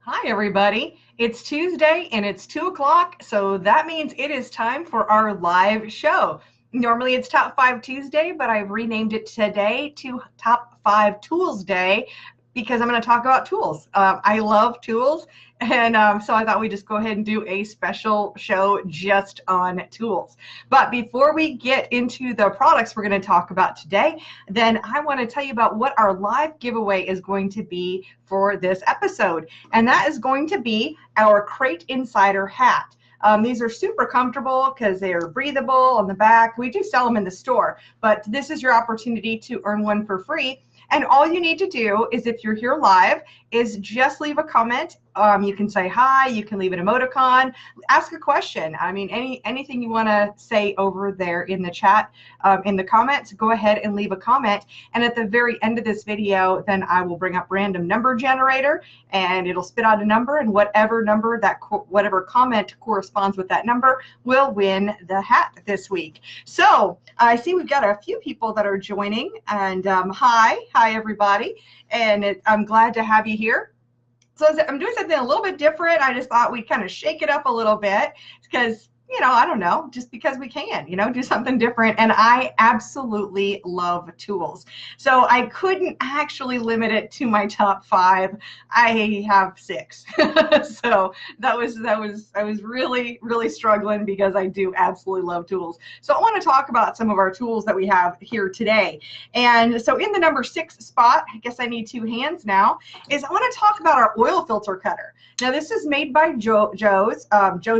Hi, everybody. It's Tuesday and it's 2 o'clock, so that means it is time for our live show. Normally it's Top 5 Tuesday, but I've renamed it today to Top 5 Tools Day because I'm going to talk about tools. I love tools, and so I thought we'd just go ahead and do a special show just on tools. But before we get into the products we're going to talk about today, then I want to tell you about what our live giveaway is going to be for this episode. And that is going to be our Crate Insider hat. These are super comfortable because they are breathable on the back. We do sell them in the store, but this is your opportunity to earn one for free. And all you need to do is, if you're here live, is just leave a comment. You can say hi, you can leave an emoticon, ask a question. I mean, anything you want to say over there in the chat, in the comments, go ahead and leave a comment. And at the very end of this video, then I will bring up random number generator, and it'll spit out a number, and whatever number whatever comment corresponds with that number will win the hat this week. So I see we've got a few people that are joining, and hi everybody, and I'm glad to have you here. So I'm doing something a little bit different. I just thought we'd kind of shake it up a little bit because, I don't know, just because we can, do something different. And I absolutely love tools. So I couldn't actually limit it to my top 5. I have 6. So I was really, really struggling because I do absolutely love tools. So I want to talk about some of our tools that we have here today. And so in the number 6 spot, I guess I need 2 hands now, is I want to talk about our oil filter cutter. Now this is made by Joe's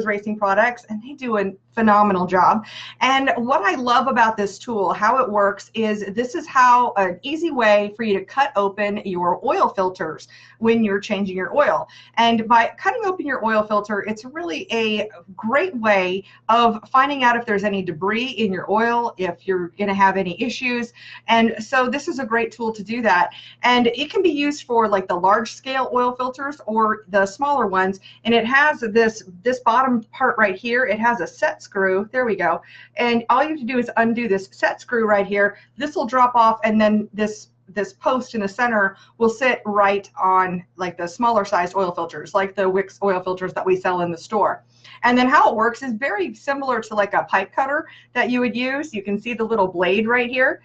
Racing Products, and they do a phenomenal job. And what I love about this tool, how it works, is this is how an easy way for you to cut open your oil filters when you're changing your oil. And by cutting open your oil filter, it's really a great way of finding out if there's any debris in your oil, if you're going to have any issues. And so this is a great tool to do that. And it can be used for like the large scale oil filters or the smaller ones. And it has this bottom part right here. It has a set screw. There we go. And all you have to do is undo this set screw right here. This will drop off, and then this post in the center will sit right on like the smaller sized oil filters, like the Wix oil filters that we sell in the store. And then how it works is very similar to like a pipe cutter that you would use. You can see the little blade right here.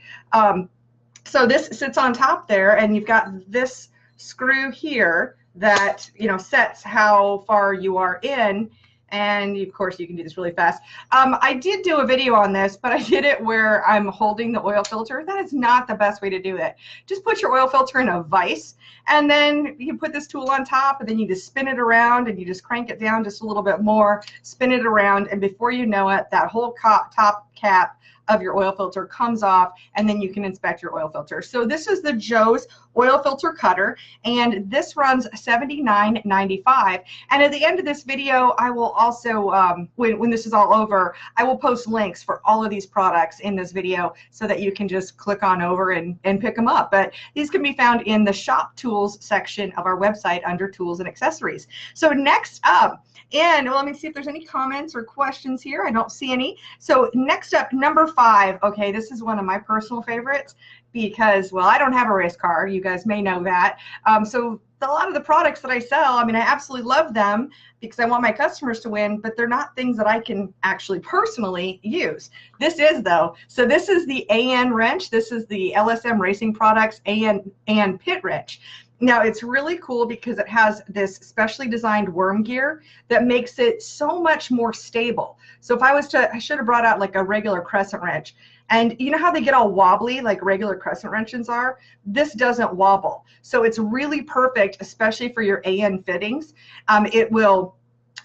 So this sits on top there, and you've got this screw here that sets how far you are in. And of course you can do this really fast. I did do a video on this, but I did it where I'm holding the oil filter. That is not the best way to do it. Just put your oil filter in a vise, and then you put this tool on top, and then you just spin it around, and you just crank it down just a little bit more, spin it around, and before you know it, that whole top cap of your oil filter comes off, and then you can inspect your oil filter. So this is the Joe's oil filter cutter, and this runs $79.95. And at the end of this video, I will also, when this is all over, I will post links for all of these products in this video so that you can just click on over and pick them up. But these can be found in the shop tools section of our website under tools and accessories. So next up, and let me see if there's any comments or questions here. I don't see any. So next up, number 5. Okay, this is one of my personal favorites because, well, I don't have a race car. You guys may know that. So a lot of the products that I sell, I mean, I absolutely love them because I want my customers to win, but they're not things that I can actually personally use. This is, though. So this is the AN wrench. This is the LSM Racing Products AN pit wrench. Now, it's really cool because it has this specially designed worm gear that makes it so much more stable. So if I should have brought out like a regular crescent wrench. And you know how they get all wobbly like regular crescent wrenches are? This doesn't wobble. So it's really perfect, especially for your AN fittings. It will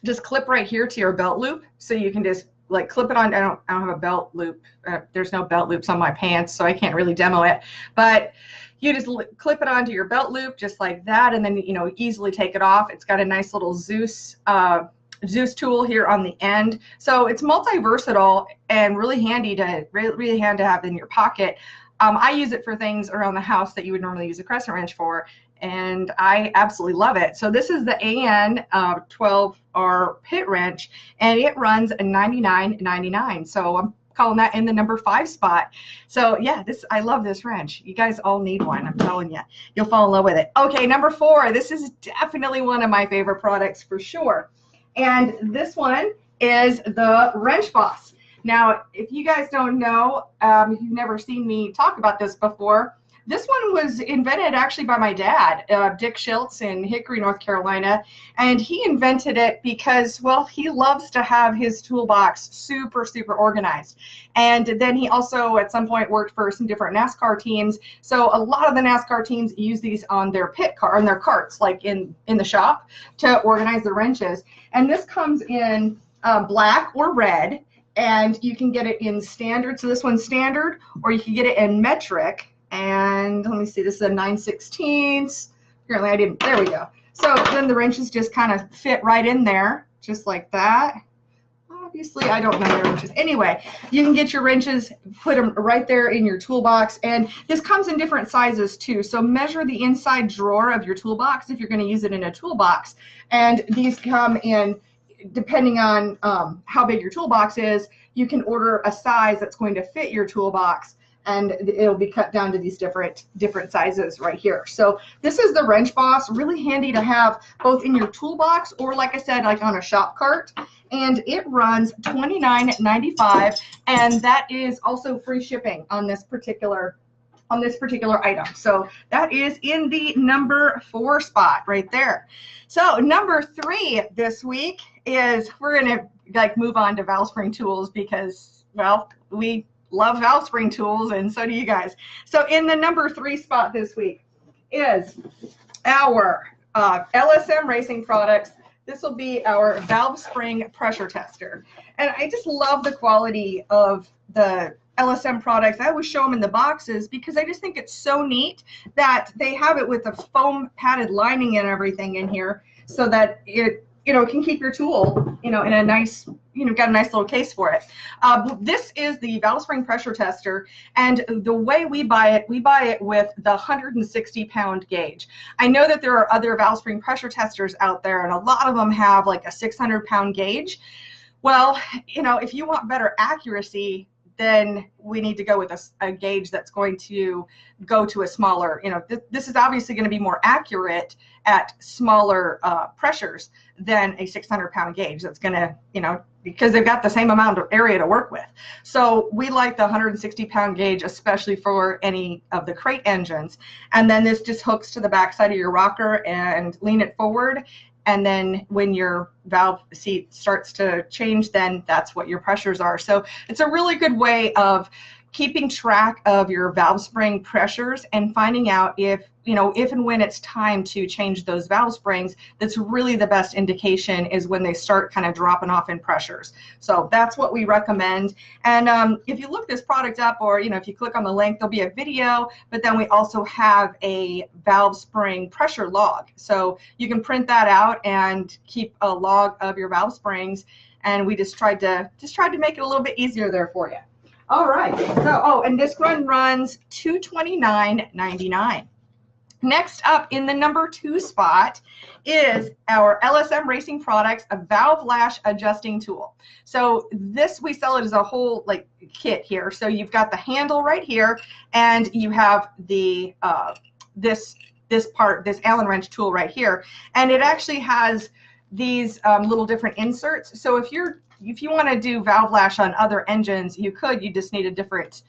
just clip right here to your belt loop. So you can just like clip it on. I don't have a belt loop. There's no belt loops on my pants, so I can't really demo it. But you just clip it onto your belt loop just like that, and then easily take it off. It's got a nice little Zeus tool here on the end, so it's multi-versatile and really handy to have in your pocket. I use it for things around the house that you would normally use a crescent wrench for, and I absolutely love it. So this is the AN 12R pit wrench, and it runs $99.99. So I'm calling that in the number 5 spot. So yeah, I love this wrench. You guys all need one. I'm telling you, you'll fall in love with it. Okay, number 4. This is definitely one of my favorite products for sure. And this one is the Wrench Boss. Now, if you guys don't know, if you've never seen me talk about this before, this one was invented actually by my dad, Dick Schiltz in Hickory, North Carolina, and he invented it because, well, he loves to have his toolbox super, super organized. And then he also at some point worked for some different NASCAR teams, so a lot of the NASCAR teams use these on their on their carts, like in the shop, to organize the wrenches. And this comes in black or red, and you can get it in standard, so this one's standard, or you can get it in metric. And let me see, this is a 9/16. Apparently I didn't, there we go. So then the wrenches just kind of fit right in there, just like that. Obviously, I don't know the wrenches. Anyway, you can get your wrenches, put them right there in your toolbox. And this comes in different sizes too. So measure the inside drawer of your toolbox if you're going to use it in a toolbox. And these come in, depending on how big your toolbox is, you can order a size that's going to fit your toolbox. And it'll be cut down to these different sizes right here. So this is the Wrench Boss, really handy to have both in your toolbox or, like I said, like on a shop cart. And it runs $29.95, and that is also free shipping on this particular item. So that is in the number 4 spot right there. So number 3 this week is, we're gonna like move on to valve spring tools because, well, we love valve spring tools, and so do you guys. So in the number 3 spot this week is our LSM Racing Products. This will be our valve spring pressure tester. And I just love the quality of the LSM products. I always show them in the boxes because I just think it's so neat that they have it with a foam padded lining and everything in here so that it, can keep your tool, in a nice, got a nice little case for it. This is the valve spring pressure tester, and the way we buy it with the 160-pound gauge. I know that there are other valve spring pressure testers out there, and a lot of them have like a 600-pound gauge. Well, if you want better accuracy, then we need to go with a gauge that's going to go to a smaller, this is obviously going to be more accurate at smaller pressures than a 600-pound gauge. That's going to, because they've got the same amount of area to work with. So we like the 160-pound gauge, especially for any of the crate engines. And then this just hooks to the back side of your rocker and lean it forward. And then when your valve seat starts to change, then that's what your pressures are. So it's a really good way of keeping track of your valve spring pressures and finding out if and when it's time to change those valve springs. That's really the best indication is when they start kind of dropping off in pressures. So that's what we recommend. And if you look this product up, or if you click on the link, there'll be a video, but then we also have a valve spring pressure log. So you can print that out and keep a log of your valve springs. And we just tried to make it a little bit easier there for you. All right, so, and this one runs $229.99. Next up in the number 2 spot is our LSM Racing Products, a valve lash adjusting tool. So this, we sell it as a whole kit here. So you've got the handle right here, and you have the this Allen wrench tool right here, and it actually has these little different inserts. So if you want to do valve lash on other engines, you just need a different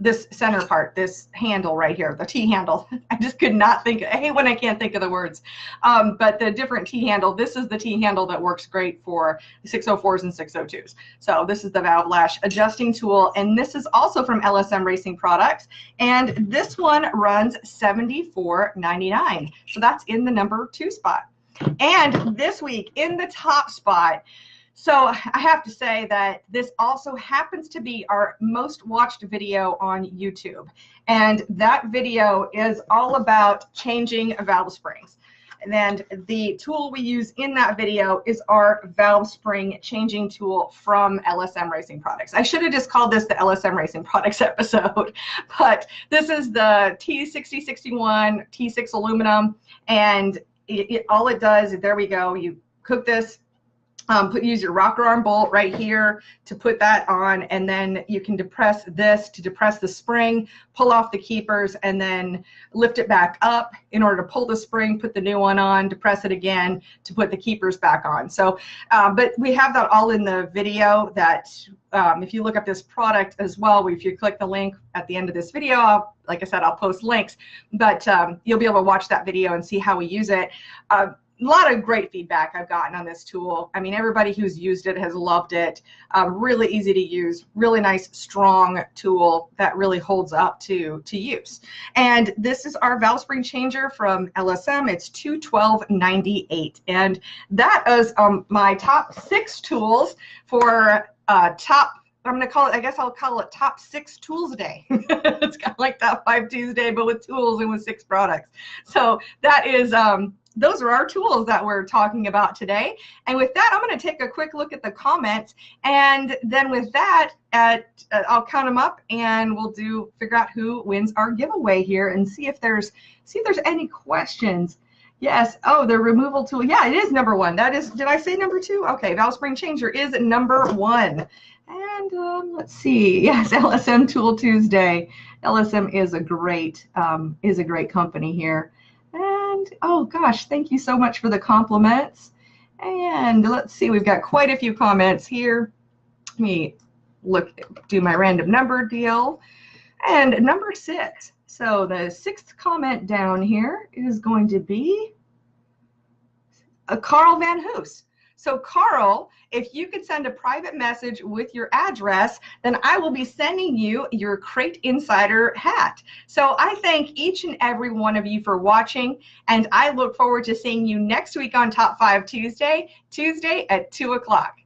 this center part, this handle right here, the T-handle. I just could not think, I hate when I can't think of the words. But the different T-handle, this is the T-handle that works great for 604s and 602s. So this is the valve lash adjusting tool, and this is also from LSM Racing Products, and this one runs $74.99. So that's in the number 2 spot. And this week in the top spot, so I have to say that this also happens to be our most watched video on YouTube. And that video is all about changing valve springs. And the tool we use in that video is our valve spring changing tool from LSM Racing Products. I should have just called this the LSM Racing Products episode, but this is the T6061 T6 aluminum, and all it does, there we go, you hook this Use your rocker arm bolt right here to put that on, and then you can depress this to depress the spring, pull off the keepers, and then lift it back up in order to pull the spring, put the new one on, depress it again to put the keepers back on. So, but we have that all in the video that if you look up this product as well, if you click the link at the end of this video, like I said, I'll post links, but you'll be able to watch that video and see how we use it. A lot of great feedback I've gotten on this tool. I mean, everybody who's used it has loved it. Really easy to use, really nice, strong tool that really holds up to use. And this is our valve spring changer from LSM. It's $212.98. And that is my top 6 tools for top, I'm going to call it, I guess I'll call it top 6 tools a day. It's kind of like top 5 Tuesday, but with tools and with 6 products. So that is, those are our tools that we're talking about today. And with that, I'm going to take a quick look at the comments. And then with that, I'll count them up and we'll figure out who wins our giveaway here and see if there's any questions. Yes. Oh, the removal tool. Yeah, it is number 1. That is, did I say number 2? Okay, valve spring changer is number 1. And let's see. Yes, LSM Tool Tuesday. LSM is a great company here. And oh gosh, thank you so much for the compliments. And let's see, we've got quite a few comments here. Let me do my random number deal. And number 6. So the 6th comment down here is going to be Carl Van Hoos. So Carl, if you could send a private message with your address, then I will be sending you your Crate Insider hat. So I thank each and every one of you for watching, and I look forward to seeing you next week on Top 5 Tuesday at 2 o'clock.